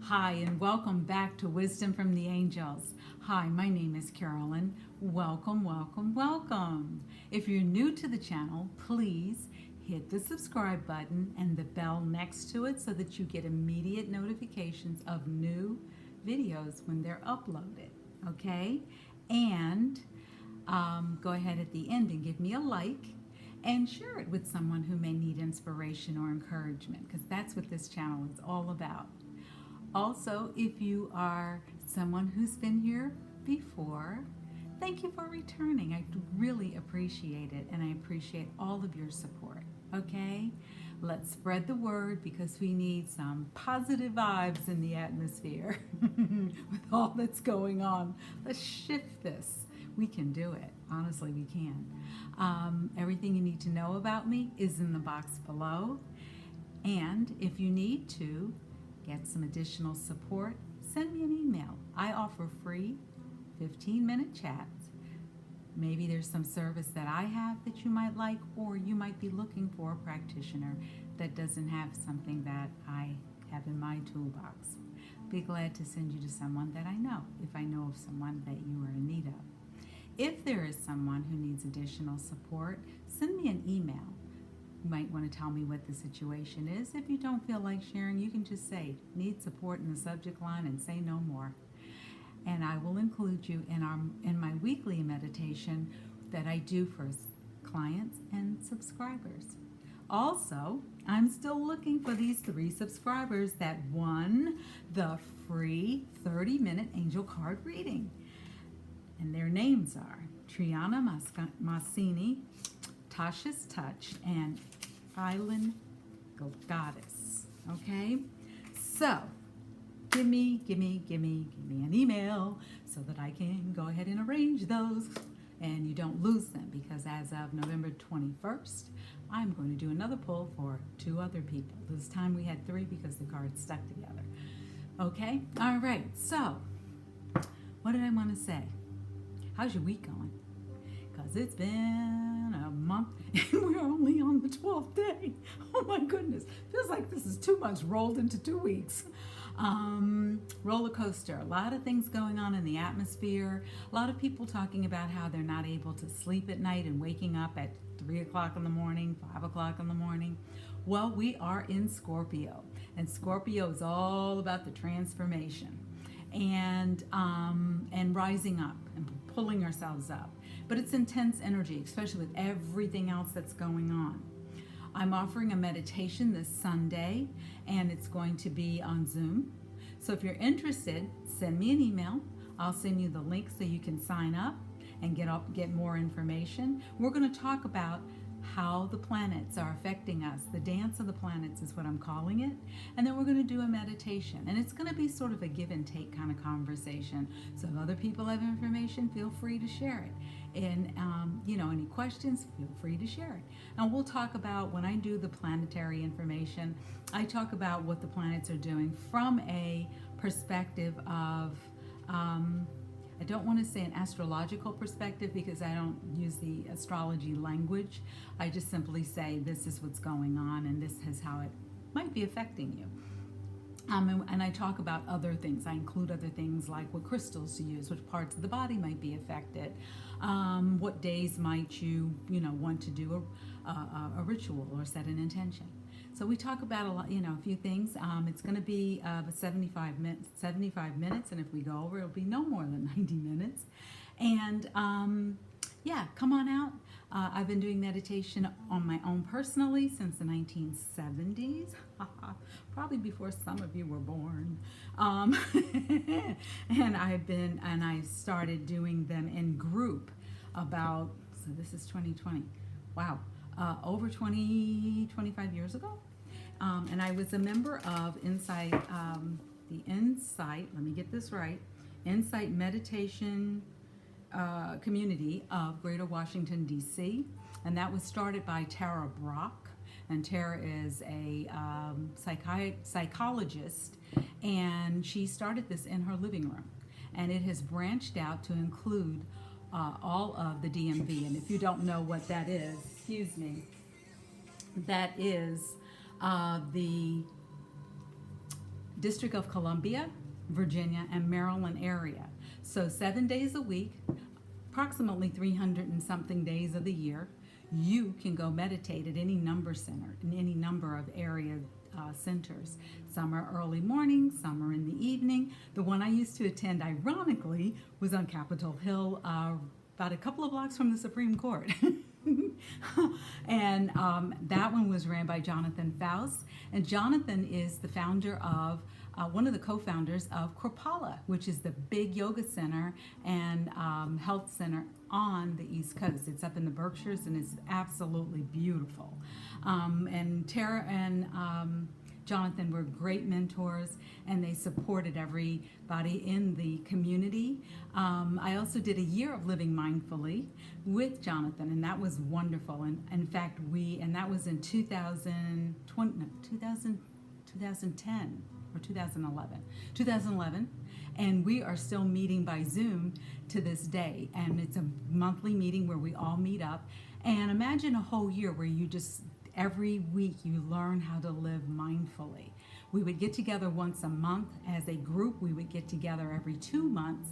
Hi, and welcome back to Wisdom from the Angels. Hi, my name is Carolyn. Welcome, welcome, welcome. If you're new to the channel, please hit the subscribe button and the bell next to it so that you get immediate notifications of new videos when they're uploaded. Okay? And go ahead at the end and give me a like and share it with someone who may need inspiration or encouragement, because that's what this channel is all about. Also, if you are someone who's been here before, thank you for returning. I really appreciate it, and I appreciate all of your support. Okay? Let's spread the word, because we need some positive vibes in the atmosphere with all that's going on. Let's shift this. We can do it. Honestly, we can. Everything you need to know about me is in the box below. And if you need to get some additional support, send me an email. I offer free 15-minute chats. Maybe there's some service that I have that you might like, or you might be looking for a practitioner that doesn't have something that I have in my toolbox. Be glad to send you to someone that I know, if I know of someone that you are in need of. If there is someone who needs additional support, send me an email. You might want to tell me what the situation is. If you don't feel like sharing, you can just say, need support in the subject line, and say no more. And I will include you in my weekly meditation that I do for clients and subscribers. Also, I'm still looking for these 3 subscribers that won the free 30-minute angel card reading. And their names are Triana Massini, Tasha's Touch, and Island Goddess. Okay? So, give me an email so that I can go ahead and arrange those and you don't lose them, because as of November 21st, I'm going to do another pull for 2 other people. This time we had 3 because the cards stuck together. Okay? All right. So, what did I want to say? How's your week going? Because it's been a month and we're only on the 12th day. Oh my goodness. Feels like this is 2 months rolled into 2 weeks. Roller coaster. A lot of things going on in the atmosphere. A lot of people talking about how they're not able to sleep at night and waking up at 3 o'clock in the morning, 5 o'clock in the morning. Well, we are in Scorpio. And Scorpio is all about the transformation and rising up and pulling ourselves up. But it's intense energy, especially with everything else that's going on. I'm offering a meditation this Sunday, and it's going to be on Zoom. So if you're interested, send me an email. I'll send you the link so you can sign up and get more information. We're going to talk about how the planets are affecting us. The dance of the planets is what I'm calling it. And then we're going to do a meditation. And it's going to be sort of a give and take kind of conversation. So if other people have information, feel free to share it. And, any questions, feel free to share it. And we'll talk about, when I do the planetary information, I talk about what the planets are doing from a perspective of, I don't want to say an astrological perspective, because I don't use the astrology language. I just simply say this is what's going on and this is how it might be affecting you. And I talk about other things. I include other things like what crystals to use, which parts of the body might be affected, what days might you want to do a ritual or set an intention. So we talk about a few things. It's going to be 75 minutes, and if we go over, it'll be no more than 90 minutes. And come on out. I've been doing meditation on my own personally since the 1970s, probably before some of you were born. And I started doing them in group so this is 2020. Wow. Over 25 years ago. And I was a member of Insight, let me get this right, Insight Meditation community of Greater Washington, D.C. And that was started by Tara Brock. And Tara is a psychologist, and she started this in her living room. And it has branched out to include all of the DMV. And if you don't know what that is, excuse me, that is the District of Columbia, Virginia, and Maryland area. So 7 days a week, approximately 300 and something days of the year, you can go meditate at any number center, in any number of area centers. Some are early morning, some are in the evening. The one I used to attend, ironically, was on Capitol Hill, about a couple of blocks from the Supreme Court. And that one was ran by Jonathan Faust. And Jonathan is the founder of, one of the co-founders of Kripalu, which is the big yoga center and health center on the East Coast. It's up in the Berkshires and it's absolutely beautiful. And Tara and Jonathan were great mentors, and they supported everybody in the community. I also did a year of living mindfully with Jonathan, and that was wonderful. And in fact, that was in 2010 or 2011. And we are still meeting by Zoom to this day. And it's a monthly meeting where we all meet up. And imagine a whole year where you just, every week you learn how to live mindfully. We would get together once a month as a group. We would get together every 2 months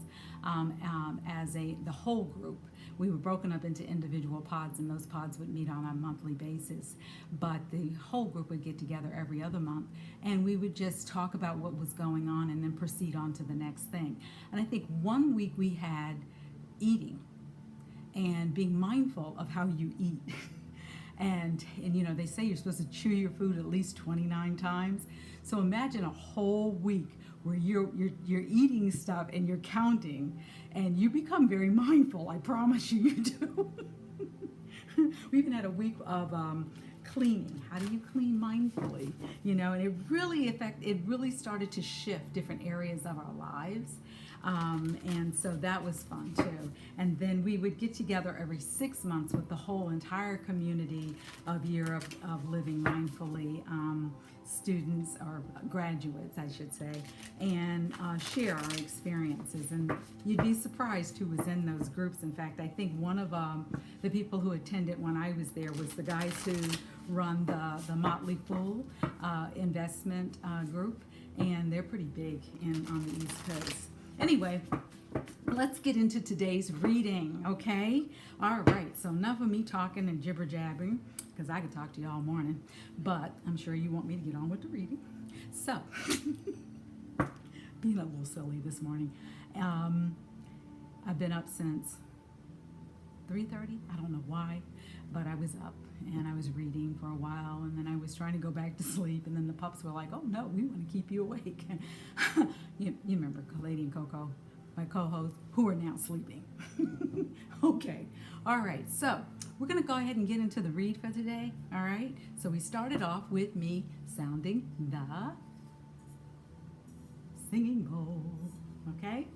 as the whole group. We were broken up into individual pods, and those pods would meet on a monthly basis. But the whole group would get together every other month, and we would just talk about what was going on and then proceed on to the next thing. And I think one week we had eating and being mindful of how you eat. And you know, they say you're supposed to chew your food at least 29 times. So imagine a whole week where you're eating stuff and you're counting, and you become very mindful. I promise you, you do. We even had a week of cleaning. How do you clean mindfully? You know, and it really started to shift different areas of our lives. And so that was fun too. And then we would get together every 6 months with the whole entire community of Year of Living Mindfully students, or graduates, I should say, and share our experiences. And you'd be surprised who was in those groups. In fact, I think one of the people who attended when I was there was the guys who run the Motley Fool investment group, and they're pretty big on the East Coast. Anyway, let's get into today's reading, okay? All right, so enough of me talking and jibber-jabbering, because I could talk to you all morning, but I'm sure you want me to get on with the reading. So, being a little silly this morning. I've been up since 3:30. I don't know why, but I was up and I was reading for a while, and then I was trying to go back to sleep, and then the pups were like, oh no, we want to keep you awake. you remember Lady and Coco, my co-hosts, who are now sleeping. Okay, all right, so we're going to go ahead and get into the read for today, all right? So we started off with me sounding the singing bowl, okay?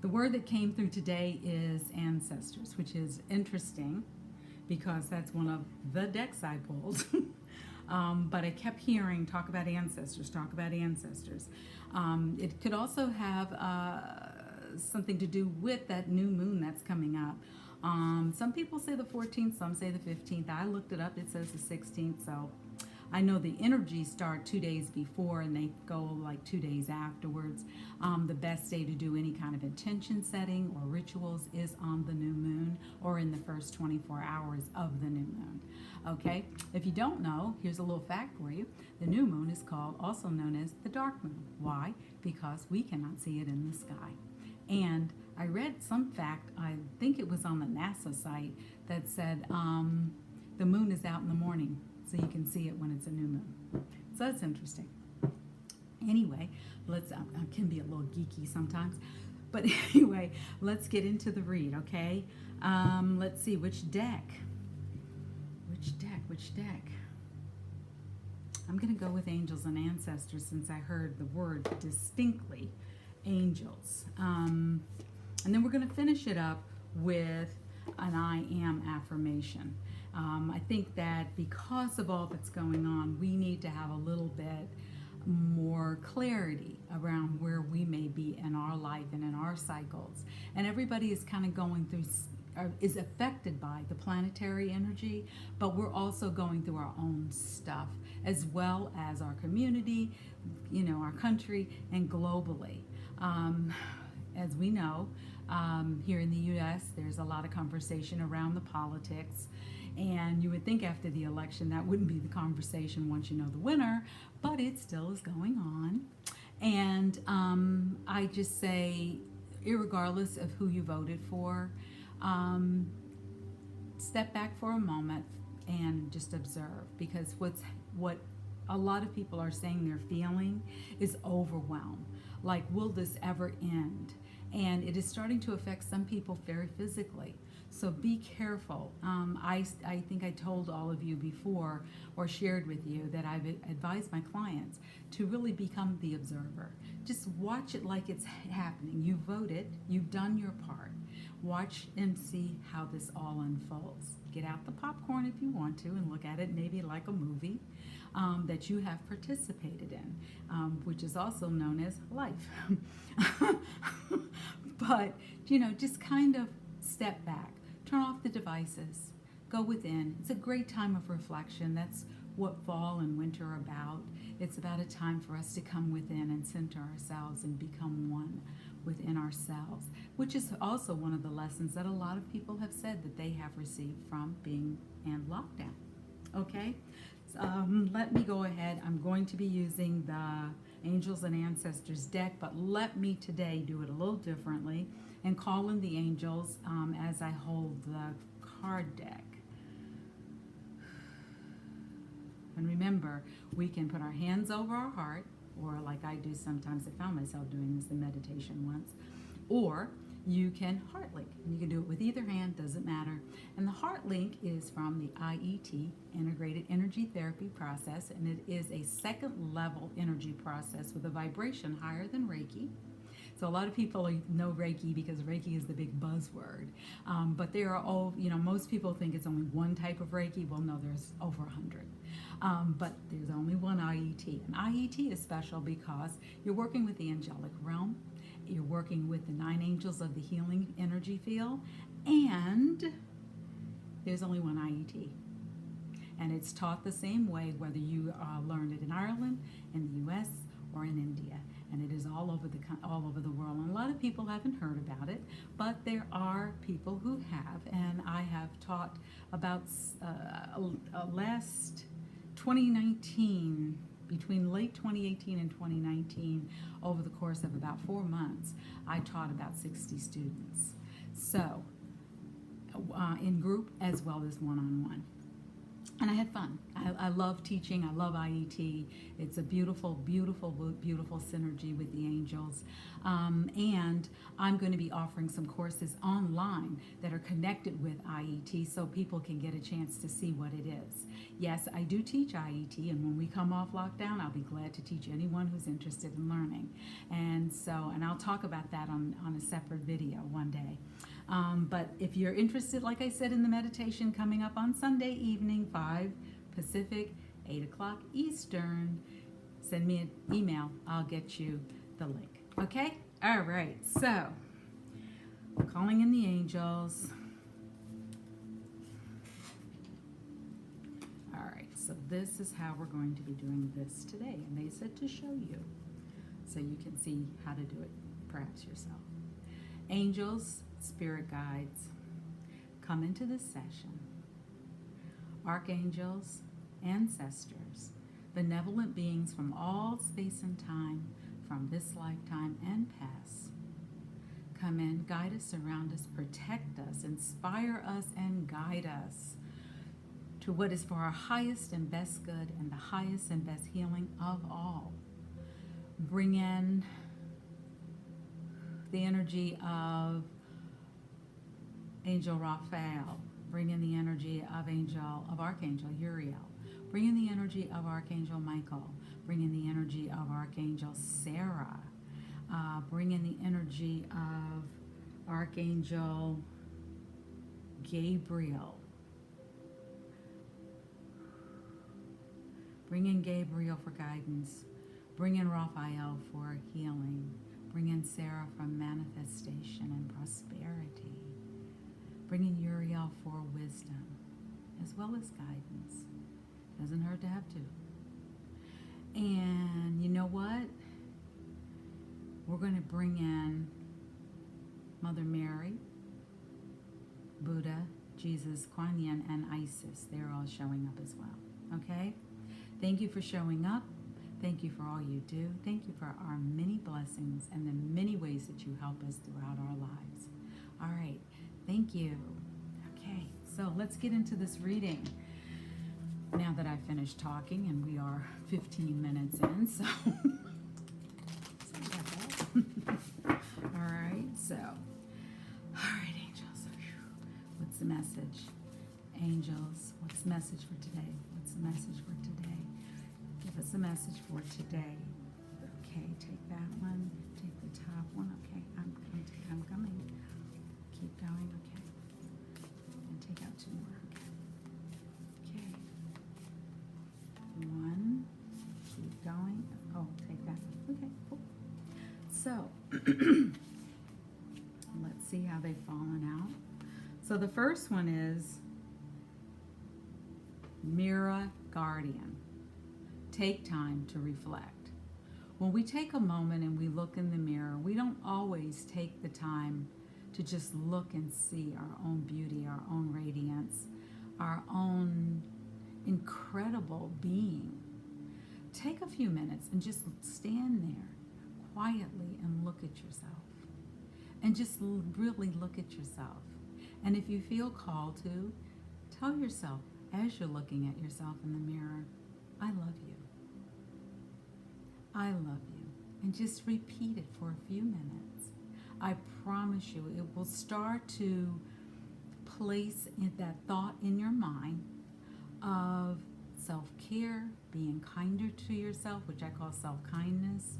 The word that came through today is ancestors, which is interesting because that's one of the decks I pulled. But I kept hearing, talk about ancestors, talk about ancestors. It could also have something to do with that new moon that's coming up. Some people say the 14th, some say the 15th. I looked it up, it says the 16th, so I know the energies start 2 days before and they go like 2 days afterwards. The best day to do any kind of intention setting or rituals is on the new moon or in the first 24 hours of the new moon. Okay, if you don't know, here's a little fact for you. The new moon is also known as the dark moon. Why? Because we cannot see it in the sky. And I read some fact, I think it was on the NASA site, that said the moon is out in the morning, so you can see it when it's a new moon. So that's interesting. Anyway, I can be a little geeky sometimes. But anyway, let's get into the read, okay? Let's see, which deck? Which deck? I'm going to go with angels and ancestors since I heard the word distinctly, angels. And then we're going to finish it up with an I am affirmation. I think that because of all that's going on, we need to have a little bit more clarity around where we may be in our life and in our cycles. And everybody is kind of going through, is affected by the planetary energy, but we're also going through our own stuff, as well as our community, our country, and globally. As we know, here in the U.S., there's a lot of conversation around the politics. And you would think after the election that wouldn't be the conversation once you know the winner, but it still is going on. And I just say, irregardless of who you voted for, step back for a moment and just observe, because what a lot of people are saying they're feeling is overwhelm. Like, will this ever end? And it is starting to affect some people very physically. So be careful. I think I told all of you before, or shared with you, that I've advised my clients to really become the observer. Just watch it like it's happening. You voted, you've done your part. Watch and see how this all unfolds. Get out the popcorn if you want to and look at it maybe like a movie that you have participated in, which is also known as life. But, just kind of step back. Turn off the devices. Go within. It's a great time of reflection. That's what fall and winter are about. It's about a time for us to come within and center ourselves and become one within ourselves, which is also one of the lessons that a lot of people have said that they have received from being in lockdown. Okay? Let me go ahead. I'm going to be using the Angels and Ancestors deck, but let me today do it a little differently and call in the angels as I hold the card deck. And remember, we can put our hands over our heart, or like I do sometimes. I found myself doing this in meditation once. Or you can heart link. You can do it with either hand, doesn't matter. And the heart link is from the IET, Integrated Energy Therapy Process, and it is a second level energy process with a vibration higher than Reiki. So a lot of people know Reiki because Reiki is the big buzzword. But there are all, most people think it's only one type of Reiki. Well, no, there's over 100. But there's only one IET. And IET is special because you're working with the angelic realm. You're working with the 9 angels of the healing energy field. And there's only one IET. And it's taught the same way whether you learned it in Ireland, in the U.S., or in India. And it is all over the world. And a lot of people haven't heard about it, but there are people who have. And I have taught about last 2019, between late 2018 and 2019, over the course of about 4 months, I taught about 60 students. So, in group as well as one-on-one. And I had fun. I love teaching. I love IET. It's a beautiful, beautiful, beautiful synergy with the angels. And I'm going to be offering some courses online that are connected with IET so people can get a chance to see what it is. Yes, I do teach IET, and when we come off lockdown, I'll be glad to teach anyone who's interested in learning. And I'll talk about that on a separate video one day. But if you're interested, like I said, in the meditation coming up on Sunday evening, 5 Pacific, 8 o'clock Eastern, send me an email. I'll get you the link. Okay? All right. So, calling in the angels. All right. So this is how we're going to be doing this today. And they said to show you so you can see how to do it perhaps yourself. Angels, spirit guides, come into this session. Archangels, ancestors, benevolent beings from all space and time, from this lifetime and past, come in, guide us, surround us, protect us, inspire us, and guide us to what is for our highest and best good and the highest and best healing of all. Bring in the energy of Angel Raphael. Bring in the energy of Archangel Uriel. Bring in the energy of Archangel Michael. Bring in the energy of Archangel Sarah. Bring in the energy of Archangel Gabriel. Bring in Gabriel for guidance. Bring in Raphael for healing. Bring in Sarah for manifestation and prosperity. Bring in Uriel for wisdom, as well as guidance. Doesn't hurt to have two. And you know what? We're going to bring in Mother Mary, Buddha, Jesus, Kuan Yin, and Isis. They're all showing up as well. Okay? Thank you for showing up. Thank you for all you do. Thank you for our many blessings and the many ways that you help us throughout our lives. All right. Thank you. Okay. So let's get into this reading. Now that I've finished talking, and we are 15 minutes in, so sorry about that. All right, angels. What's the message? Angels, what's the message for today? What's the message for today? Give us a message for today. Okay, take that one. Take the top one. Okay, I'm coming. Keep going. Okay, and take out two more. Okay. One, keep going. Oh, take that one. Okay, cool. So, let's see how they've fallen out. So the first one is Mirror Guardian. Take time to reflect. When we take a moment and we look in the mirror, we don't always take the time to just look and see our own beauty, our own radiance, our own incredible being. Take a few minutes and just stand there quietly and look at yourself. And just really look at yourself. And if you feel called to, tell yourself as you're looking at yourself in the mirror, I love you. I love you. And just repeat it for a few minutes. I promise you it will start to place that thought in your mind of self-care, being kinder to yourself, which I call self-kindness.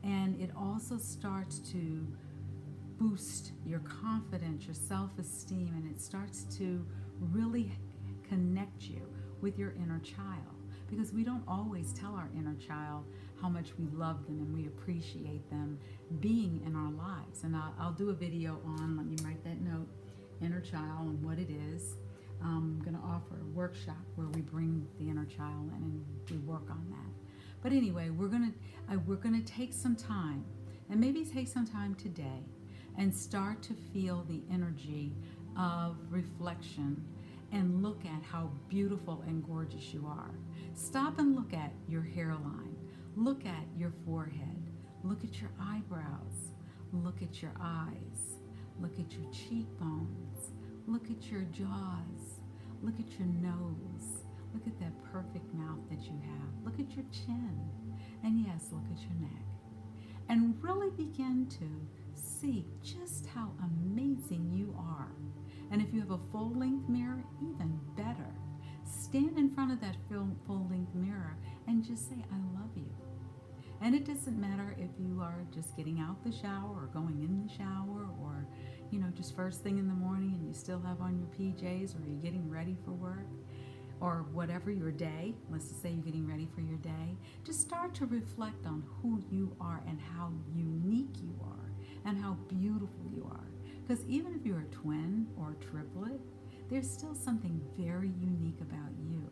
And it also starts to boost your confidence, your self-esteem, and it starts to really connect you with your inner child. Because we don't always tell our inner child how much we love them and we appreciate them being in our lives. And I'll do a video on, let me write that note, inner child and what it is. I'm going to offer a workshop where we bring the inner child in and we work on that. But anyway, we're going to take some time, and maybe take some time today, and start to feel the energy of reflection and look at how beautiful and gorgeous you are. Stop and look at your hairline. Look at your forehead. Look at your eyebrows. Look at your eyes. Look at your cheekbones. Look at your jaws. Look at your nose. Look at that perfect mouth that you have. Look at your chin. And yes, look at your neck. And really begin to see just how amazing you are. And if you have a full-length mirror, even better. Stand in front of that full-length mirror and just say, I love you. And it doesn't matter if you are just getting out the shower or going in the shower, or, just first thing in the morning and you still have on your PJs, or you're getting ready for work, or whatever your day. Let's just say you're getting ready for your day. Just start to reflect on who you are and how unique you are and how beautiful you are. Because even if you're a twin or a triplet, there's still something very unique about you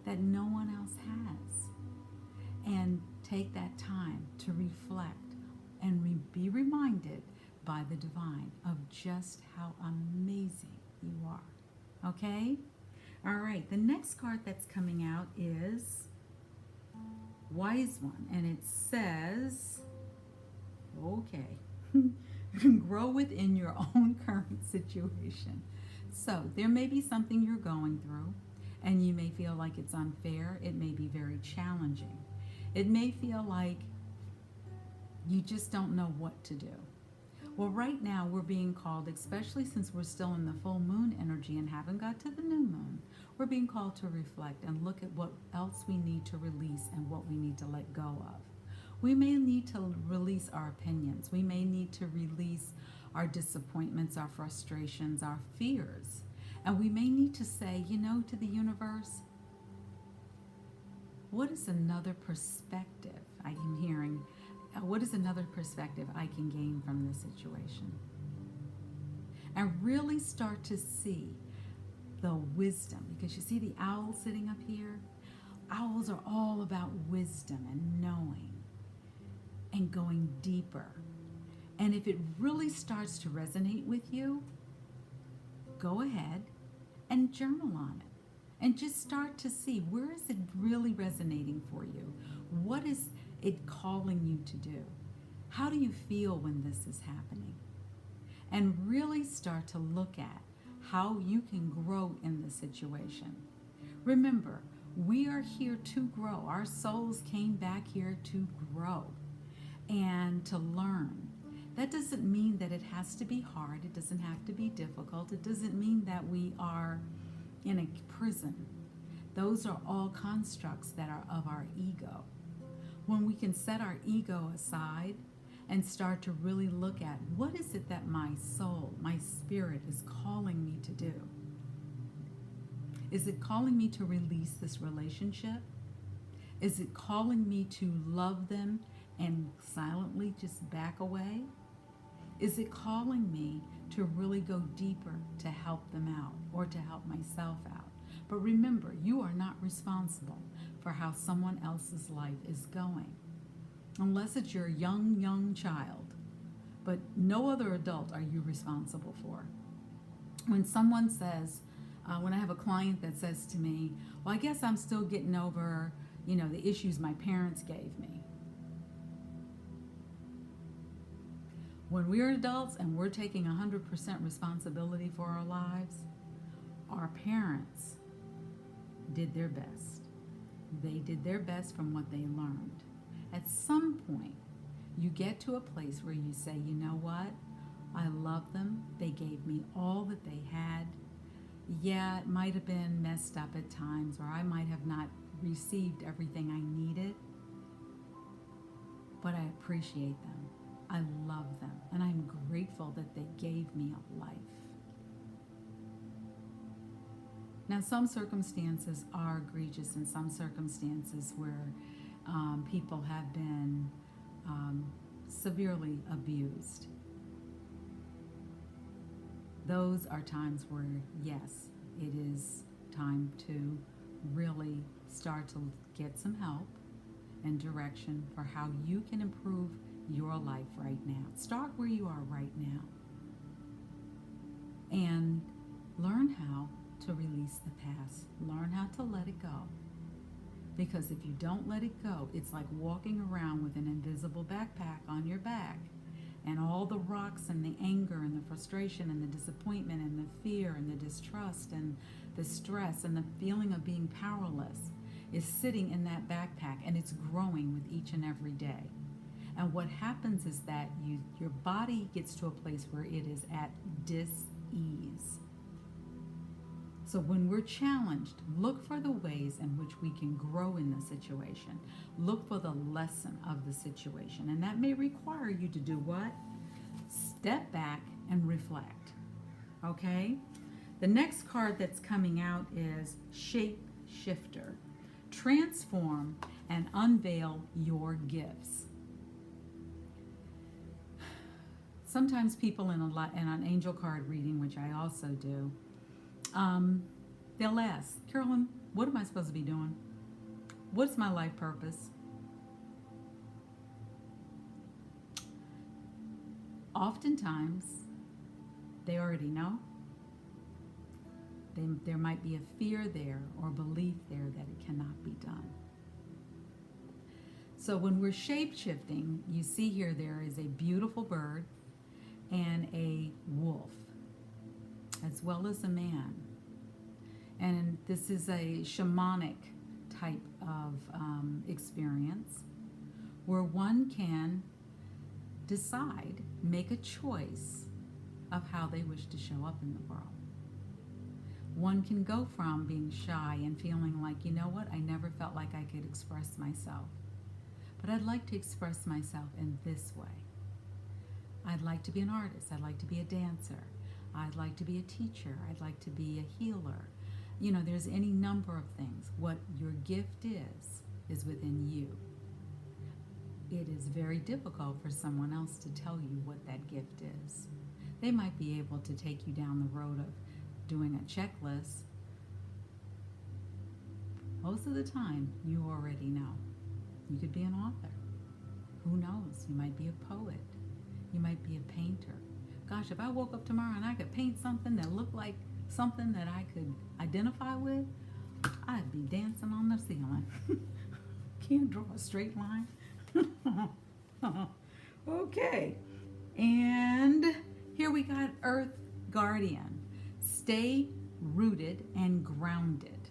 that no one else has. And take that time to reflect and be reminded by the divine of just how amazing you are. Okay? All right, the next card that's coming out is Wise One, and it says, okay, grow within your own current situation. So there may be something you're going through, and you may feel like it's unfair. It may be very challenging. It may feel like you just don't know what to do. Well, right now we're being called, especially since we're still in the full moon energy and haven't got to the new moon, we're being called to reflect and look at what else we need to release and what we need to let go of. We may need to release our opinions. We may need to release our disappointments, our frustrations, our fears. And we may need to say, to the universe, what is another perspective I am hearing, what is another perspective I can gain from this situation? And really start to see the wisdom, because you see the owl sitting up here? Owls are all about wisdom and knowing and going deeper. And if it really starts to resonate with you, go ahead and journal on it and just start to see, where is it really resonating for you? What is it calling you to do? How do you feel when this is happening? And really start to look at how you can grow in the situation. Remember, we are here to grow. Our souls came back here to grow and to learn. That doesn't mean that it has to be hard. It doesn't have to be difficult. It doesn't mean that we are in a prison. Those are all constructs that are of our ego. When we can set our ego aside and start to really look at, what is it that my soul, my spirit is calling me to do? Is it calling me to release this relationship? Is it calling me to love them and silently just back away? Is it calling me to really go deeper to help them out or to help myself out? But remember, you are not responsible for how someone else's life is going, unless it's your young child. But no other adult are you responsible for. When someone says, when I have a client that says to me, well, I guess I'm still getting over, the issues my parents gave me. When we're adults and we're taking 100% responsibility for our lives, our parents did their best. They did their best from what they learned. At some point, you get to a place where you say, you know what? I love them. They gave me all that they had. Yeah, it might have been messed up at times, or I might have not received everything I needed, but I appreciate them. I love them, and I'm grateful that they gave me a life. Now, some circumstances are egregious, and some circumstances where people have been severely abused. Those are times where, yes, it is time to really start to get some help and direction for how you can improve your life right now. Start where you are right now and learn how to release the past. Learn how to let it go. Because if you don't let it go, it's like walking around with an invisible backpack on your back, and all the rocks and the anger and the frustration and the disappointment and the fear and the distrust and the stress and the feeling of being powerless is sitting in that backpack, and it's growing with each and every day. And what happens is that your body gets to a place where it is at dis-ease. So when we're challenged, look for the ways in which we can grow in the situation. Look for the lesson of the situation. And that may require you to do what? Step back and reflect. Okay? The next card that's coming out is Shape Shifter. Transform and unveil your gifts. Sometimes people in an angel card reading, which I also do, they'll ask, Carolyn, what am I supposed to be doing? What's my life purpose? Oftentimes, they already know. There might be a fear there or belief there that it cannot be done. So when we're shape-shifting, you see here there is a beautiful bird and a wolf, as well as a man. And this is a shamanic type of experience where one can decide, make a choice of how they wish to show up in the world. One can go from being shy and feeling like, you know what, I never felt like I could express myself, but I'd like to express myself in this way. I'd like to be an artist. I'd like to be a dancer. I'd like to be a teacher. I'd like to be a healer. There's any number of things. What your gift is within you. it is very difficult for someone else to tell you what that gift is. They might be able to take you down the road of doing a checklist. Most of the time, you already know. You could be an author. Who knows? You might be a poet. You might be a painter. Gosh, if I woke up tomorrow and I could paint something that looked like something that I could identify with, I'd be dancing on the ceiling. Can't draw a straight line. Okay. And here we got Earth Guardian. Stay rooted and grounded.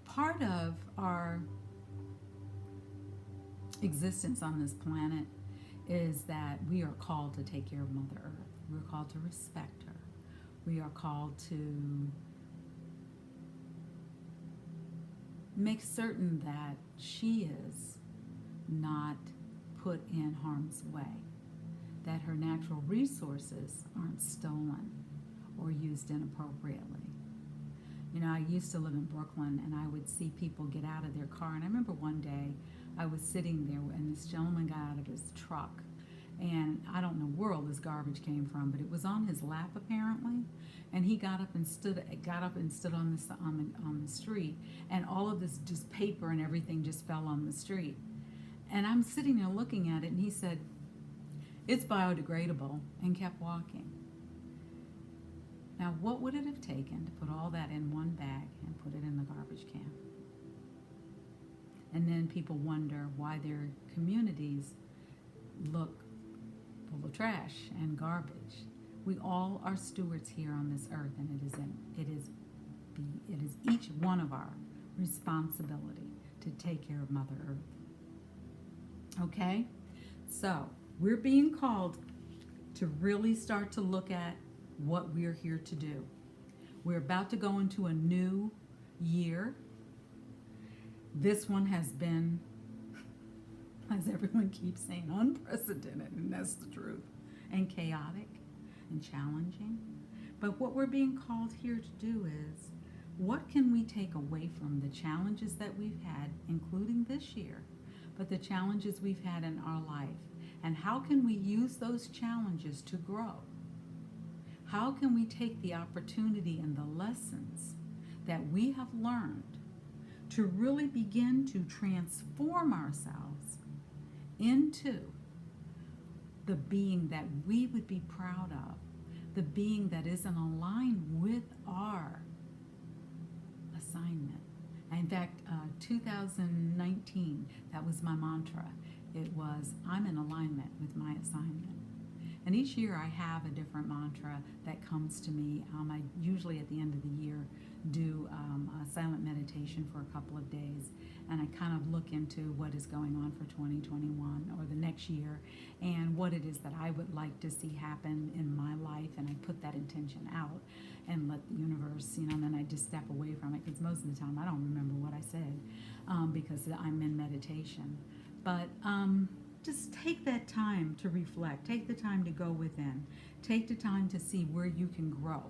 Part of our existence on this planet is that we are called to take care of Mother Earth. We're called to respect her. We are called to make certain that she is not put in harm's way, that her natural resources aren't stolen or used inappropriately. You know, I used to live in Brooklyn, and I would see people get out of their car, and I remember one day I was sitting there and this gentleman got out of his truck, and I don't know where all this garbage came from, but it was on his lap apparently, and he got up and stood on the street, and all of this just paper and everything just fell on the street. And I'm sitting there looking at it, and he said, "It's biodegradable," and kept walking. Now, what would it have taken to put all that in one bag and put it in the garbage can? And then people wonder why their communities look full of trash and garbage. We all are stewards here on this earth, and it is each one of our responsibility to take care of Mother Earth. Okay? So, we're being called to really start to look at what we're here to do. We're about to go into a new year. This one has been, as everyone keeps saying, unprecedented, and that's the truth, and chaotic and challenging. But what we're being called here to do is, what can we take away from the challenges that we've had, including this year, but the challenges we've had in our life, and how can we use those challenges to grow? How can we take the opportunity and the lessons that we have learned to really begin to transform ourselves into the being that we would be proud of, the being that is in line with our assignment? In fact, 2019, that was my mantra. It was, I'm in alignment with my assignment. And each year I have a different mantra that comes to me. I usually at the end of the year do a silent meditation for a couple of days, and I kind of look into what is going on for 2021 or the next year, and what it is that I would like to see happen in my life, and I put that intention out and let the universe, and then I just step away from it, because most of the time I don't remember what I said because I'm in meditation. But just take that time to reflect. Take the time to go within. Take the time to see where you can grow.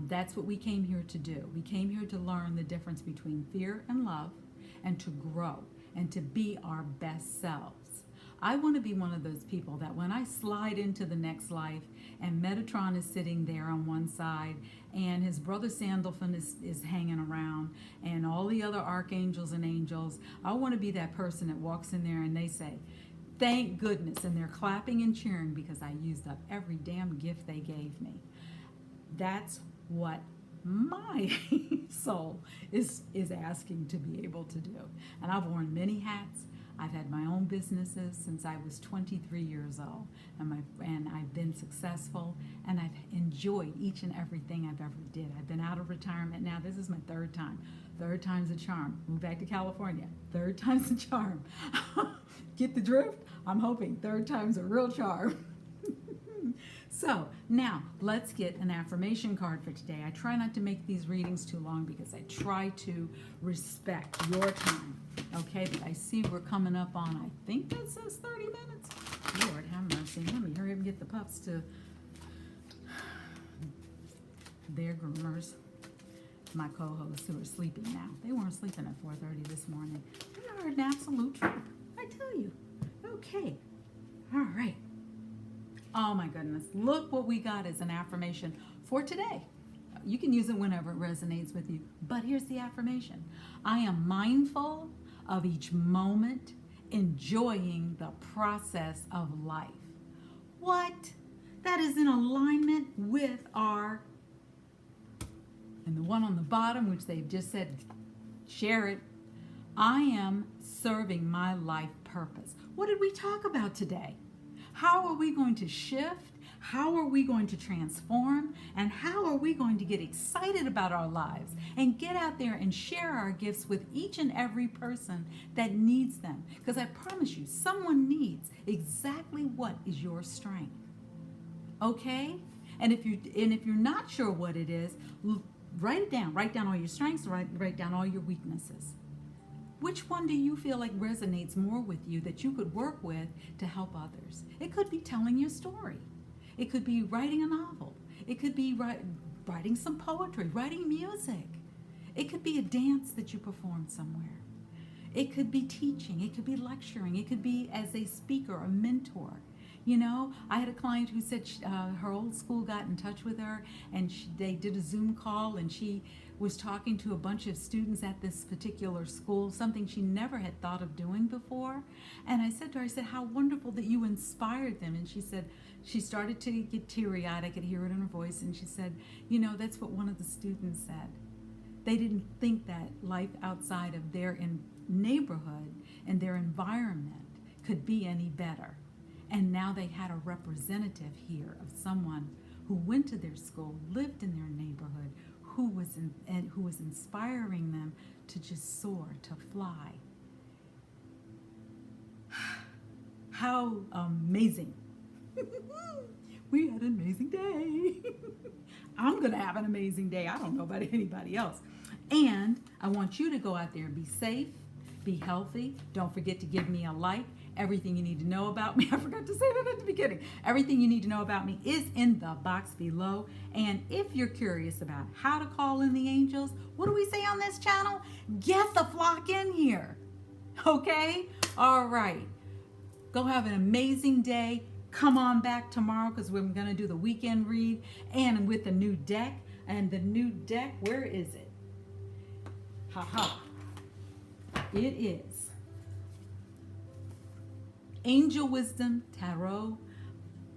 That's what we came here to do. We came here to learn the difference between fear and love, and to grow and to be our best selves. I want to be one of those people that when I slide into the next life and Metatron is sitting there on one side and his brother Sandalphon is hanging around and all the other archangels and angels, I want to be that person that walks in there and they say, "Thank goodness," and they're clapping and cheering because I used up every damn gift they gave me. That's what my soul is asking to be able to do. And I've worn many hats. I've had my own businesses since I was 23 years old, and I've been successful, and I've enjoyed each and everything I've ever did. I've been out of retirement now. This is my third time. Third time's a charm. Moved back to California. Third time's a charm. Get the drift? I'm hoping third time's a real charm. So now let's get an affirmation card for today. I try not to make these readings too long because I try to respect your time. Okay, but I see we're coming up on, I think that says 30 minutes. Lord have mercy. Let me hurry up and get the pups to their groomers. My co-hosts who are sleeping now. They weren't sleeping at 4:30 this morning. are an absolute trip. I tell you. Okay. All right. Oh my goodness. Look what we got as an affirmation for today. You can use it whenever it resonates with you. But here's the affirmation. I am mindful of each moment, enjoying the process of life. What? That is in alignment with our, and the one on the bottom, which they've just said, share it. I am serving my life purpose. What did we talk about today? How are we going to shift? How are we going to transform? And how are we going to get excited about our lives and get out there and share our gifts with each and every person that needs them? Because I promise you, someone needs exactly what is your strength. Okay? And if you're not sure what it is, write it down. Write down all your strengths, write down all your weaknesses. Which one do you feel like resonates more with you that you could work with to help others? It could be telling your story. It could be writing a novel. It could be writing some poetry, writing music. It could be a dance that you perform somewhere. It could be teaching. It could be lecturing. It could be as a speaker, a mentor. You know, I had a client who said her old school got in touch with her, and they did a Zoom call, and she was talking to a bunch of students at this particular school, something she never had thought of doing before. And I said to her, I said, how wonderful that you inspired them. And she said, she started to get teary-eyed. I could hear it in her voice. And she said, you know, that's what one of the students said. They didn't think that life outside of their neighborhood and their environment could be any better. And now they had a representative here of someone who went to their school, lived in their neighborhood, who was inspiring them to just soar, to fly. How amazing. We had an amazing day. I'm going to have an amazing day. I don't know about anybody else. And I want you to go out there and be safe, be healthy. Don't forget to give me a like. Everything you need to know about me. I forgot to say that at the beginning. Everything you need to know about me is in the box below. And if you're curious about how to call in the angels, what do we say on this channel? Get the flock in here. Okay? All right. Go have an amazing day. Come on back tomorrow because we're going to do the weekend read and with the new deck. And the new deck, where is it? Ha. It is Angel Wisdom Tarot,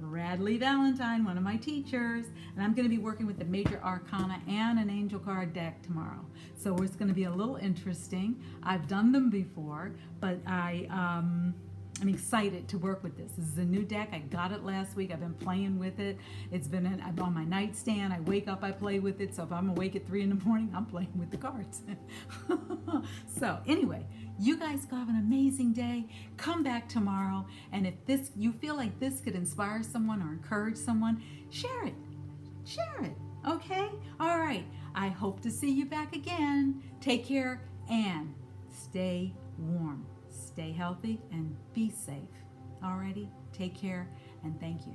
Bradley Valentine, one of my teachers, and I'm going to be working with the Major Arcana and an Angel card deck tomorrow. So it's going to be a little interesting. I've done them before, but I'm excited to work with this. This is a new deck. I got it last week. I've been playing with it. It's been on my nightstand. I wake up, I play with it. So if I'm awake at 3 in the morning, I'm playing with the cards. So anyway, you guys go have an amazing day. Come back tomorrow. And if you feel like this could inspire someone or encourage someone, share it. Share it. Okay? All right. I hope to see you back again. Take care and stay warm. Stay healthy and be safe. Alrighty? Take care and thank you.